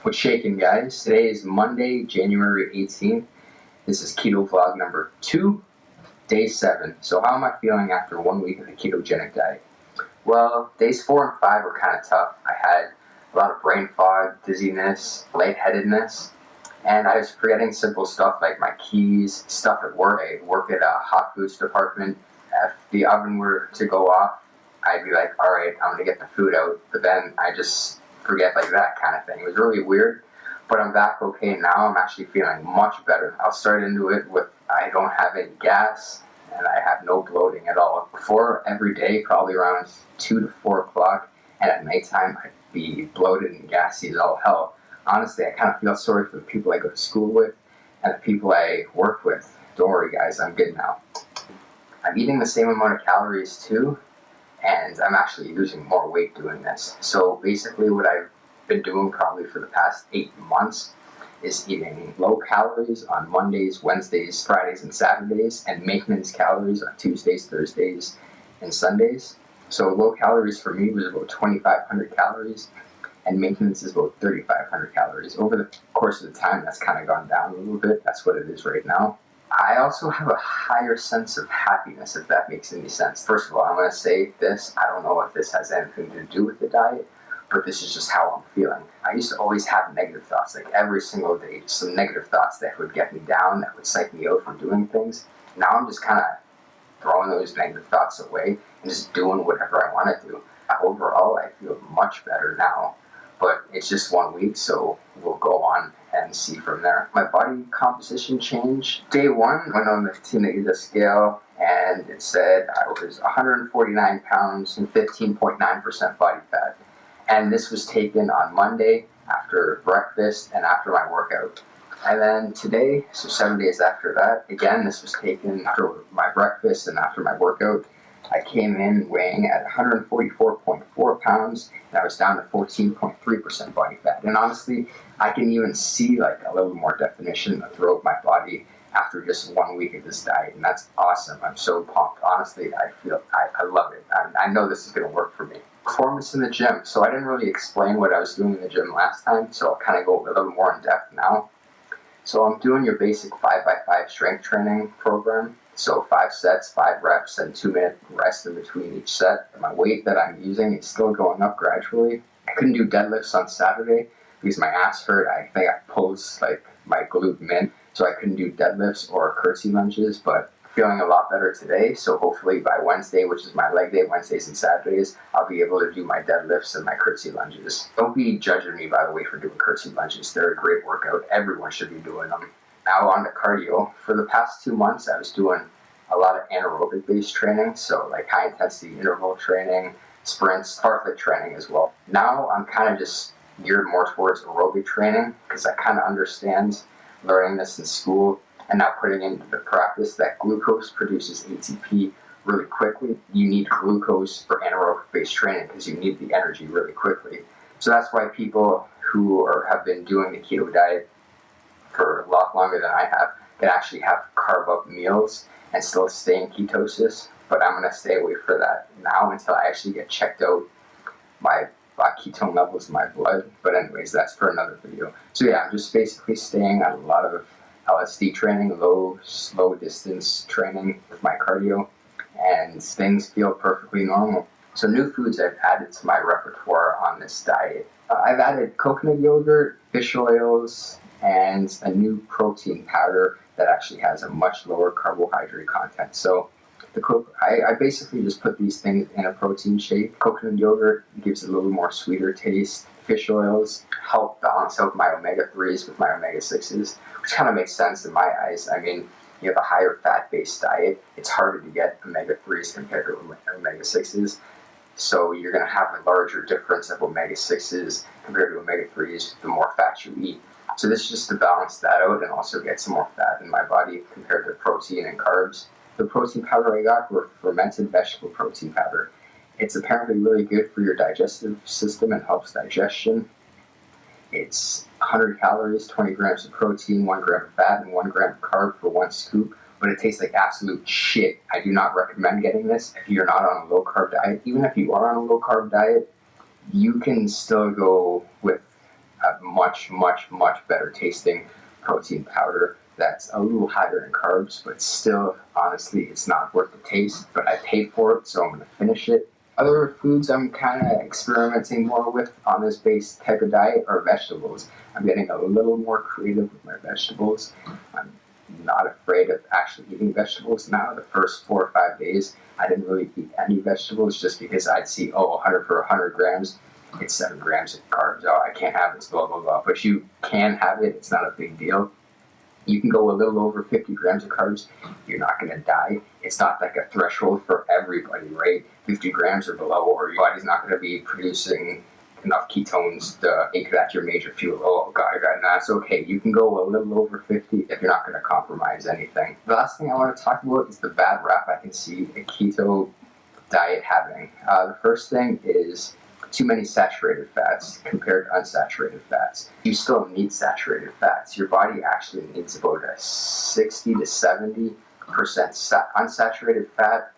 What's shaking, guys? Today is Monday, January 18th. This is Keto Vlog number 2, day 7. So how am I feeling after 1 week of the ketogenic diet? Well, days 4 and 5 were kind of tough. I had a lot of brain fog, dizziness, lightheadedness, and I was forgetting simple stuff like my keys, stuff at work. I work at a hot foods department. If the oven were to go off, I'd be like, all right, I'm going to get the food out. But then I just forget like that kind of thing. It was really weird, but I'm back okay now. I'm actually feeling much better. I'll start into it with I don't have any gas and I have no bloating at all. Before, every day, probably around 2 to 4 o'clock, and at nighttime I'd be bloated and gassy as all hell. Honestly, I kind of feel sorry for the people I go to school with and the people I work with. Don't worry guys, I'm good now. I'm eating the same amount of calories too, and I'm actually losing more weight doing this. So basically what I've been doing probably for the past 8 months is eating low calories on Mondays, Wednesdays, Fridays, and Saturdays, and maintenance calories on Tuesdays, Thursdays, and Sundays. So low calories for me was about 2,500 calories, and maintenance is about 3,500 calories. Over the course of the time, that's kind of gone down a little bit. That's what it is right now. I also have a higher sense of happiness, if that makes any sense. First of all, I'm going to say this. I don't know if this has anything to do with the diet, but this is just how I'm feeling. I used to always have negative thoughts, like every single day, just some negative thoughts that would get me down, that would psych me out from doing things. Now I'm just kind of throwing those negative thoughts away and just doing whatever I want to do. Overall, I feel much better now, but it's just 1 week, so we'll go on and see from there. My body composition changed. Day 1, went on the Keto scale, and it said I was 149 pounds and 15.9% body fat. And this was taken on Monday after breakfast and after my workout. And then today, so 7 days after that, again, this was taken after my breakfast and after my workout. I came in weighing at 144.4 pounds, and I was down to 14.3% body fat. And honestly, I can even see like a little more definition throughout my body after just 1 week of this diet, and that's awesome. I'm so pumped. Honestly, I love it. I know this is going to work for me. Performance in the gym. So I didn't really explain what I was doing in the gym last time, so I'll kind of go a little more in depth now. So I'm doing your basic 5x5 strength training program. So 5 sets, 5 reps, and 2-minute rest in between each set. And my weight that I'm using is still going up gradually. I couldn't do deadlifts on Saturday because my ass hurt. I think I pulled like my glute min, so I couldn't do deadlifts or curtsy lunges, but feeling a lot better today. So hopefully by Wednesday, which is my leg day, Wednesdays and Saturdays, I'll be able to do my deadlifts and my curtsy lunges. Don't be judging me, by the way, for doing curtsy lunges. They're a great workout. Everyone should be doing them. Now on to cardio. For the past 2 months, I was doing a lot of anaerobic-based training, so like high-intensity interval training, sprints, fartlek training as well. Now I'm kind of just geared more towards aerobic training because I kind of understand learning this in school and now putting into the practice that glucose produces ATP really quickly. You need glucose for anaerobic-based training because you need the energy really quickly. So that's why people who have been doing the keto diet for a lot longer than I have can actually have carb-up meals and still stay in ketosis. But I'm going to stay away from that now until I actually get checked out my ketone levels in my blood. But anyways, that's for another video. So yeah, I'm just basically staying on a lot of LSD training, slow distance training with my cardio, and things feel perfectly normal. So new foods I've added to my repertoire on this diet. I've added coconut yogurt, fish oils, and a new protein powder that actually has a much lower carbohydrate content. So I basically just put these things in a protein shake. Coconut yogurt gives it a little more sweeter taste. Fish oils help balance out my omega-3s with my omega-6s, which kind of makes sense in my eyes. I mean, you have a higher fat-based diet, it's harder to get omega-3s compared to omega-6s. So you're going to have a larger difference of omega-6s compared to omega-3s the more fat you eat. So this is just to balance that out and also get some more fat in my body compared to protein and carbs. The protein powder I got were fermented vegetable protein powder. It's apparently really good for your digestive system and helps digestion. It's 100 calories, 20 grams of protein, 1 gram of fat, and 1 gram of carb for 1 scoop. But it tastes like absolute shit. I do not recommend getting this if you're not on a low carb diet. Even if you are on a low carb diet, you can still go with a much better tasting protein powder that's a little higher in carbs, but still, honestly, it's not worth the taste. But I paid for it, so I'm going to finish it. Other foods I'm kind of experimenting more with on this base type of diet are vegetables. I'm getting a little more creative with my vegetables. I'm not afraid of actually eating vegetables now. The first 4 or 5 days, I didn't really eat any vegetables just because I'd see, 100 for 100 grams. It's 7 grams of carbs. Oh, I can't have this, blah, blah, blah. But you can have it. It's not a big deal. You can go a little over 50 grams of carbs. You're not going to die. It's not like a threshold for everybody, right? 50 grams or below, or your body's not going to be producing enough ketones to make that your major fuel. Oh, God, no, that's okay. You can go a little over 50 if you're not going to compromise anything. The last thing I want to talk about is the bad rap I can see a keto diet having. The first thing is too many saturated fats compared to unsaturated fats. You still need saturated fats. Your body actually needs about a 60 to 70% unsaturated fat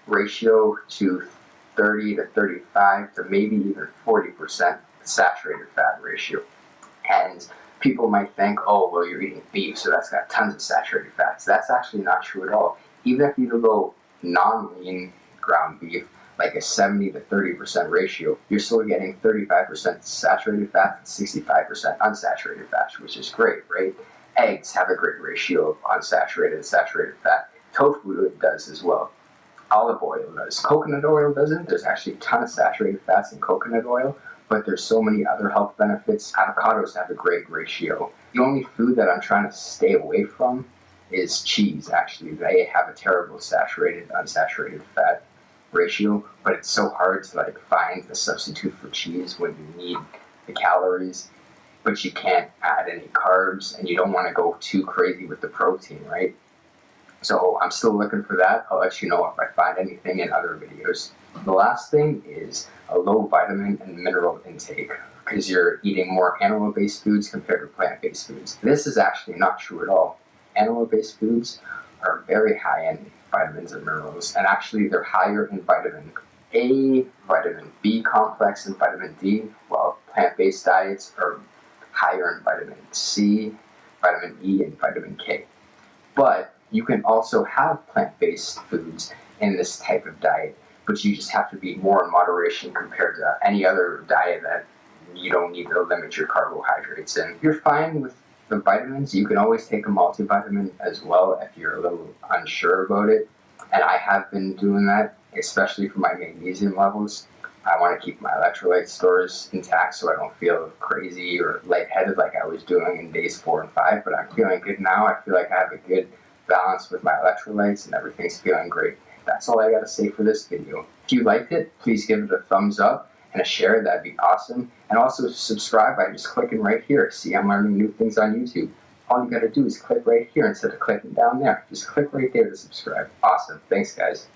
ratio to 30 to 35 to maybe even 40% saturated fat ratio. And people might think, oh, well, you're eating beef, so that's got tons of saturated fats. That's actually not true at all. Even if you go non-lean ground beef, like a 70 to 30% ratio, you're still getting 35% saturated fat and 65% unsaturated fat, which is great, right? Eggs have a great ratio of unsaturated and saturated fat. Tofu does as well. Olive oil does. Coconut oil doesn't. There's actually a ton of saturated fats in coconut oil, but there's so many other health benefits. Avocados have a great ratio. The only food that I'm trying to stay away from is cheese, actually. They have a terrible saturated, unsaturated fat ratio, but it's so hard to find a substitute for cheese when you need the calories, but you can't add any carbs, and you don't want to go too crazy with the protein, right? So I'm still looking for that. I'll let you know if I find anything in other videos. The last thing is a low vitamin and mineral intake, because you're eating more animal-based foods compared to plant-based foods. This is actually not true at all. Animal-based foods are very high in vitamins and minerals, and actually they're higher in vitamin A, vitamin B complex, and vitamin D, while plant-based diets are higher in vitamin C, vitamin E, and vitamin K. But you can also have plant-based foods in this type of diet, but you just have to be more in moderation compared to any other diet that you don't need to limit your carbohydrates in. You're fine with the vitamins. You can always take a multivitamin as well if you're a little unsure about it, and I have been doing that, especially for my magnesium levels. I want to keep my electrolyte stores intact so I don't feel crazy or lightheaded like I was doing in days 4 and 5, but I'm feeling good now. I feel like I have a good balance with my electrolytes and everything's feeling great. That's all I gotta say for this video. If you liked it, please give it a thumbs up and a share. That'd be awesome. And also subscribe by just clicking right here. See, I'm learning new things on YouTube. All you gotta do is click right here instead of clicking down there. Just click right there to subscribe. Awesome. Thanks, guys.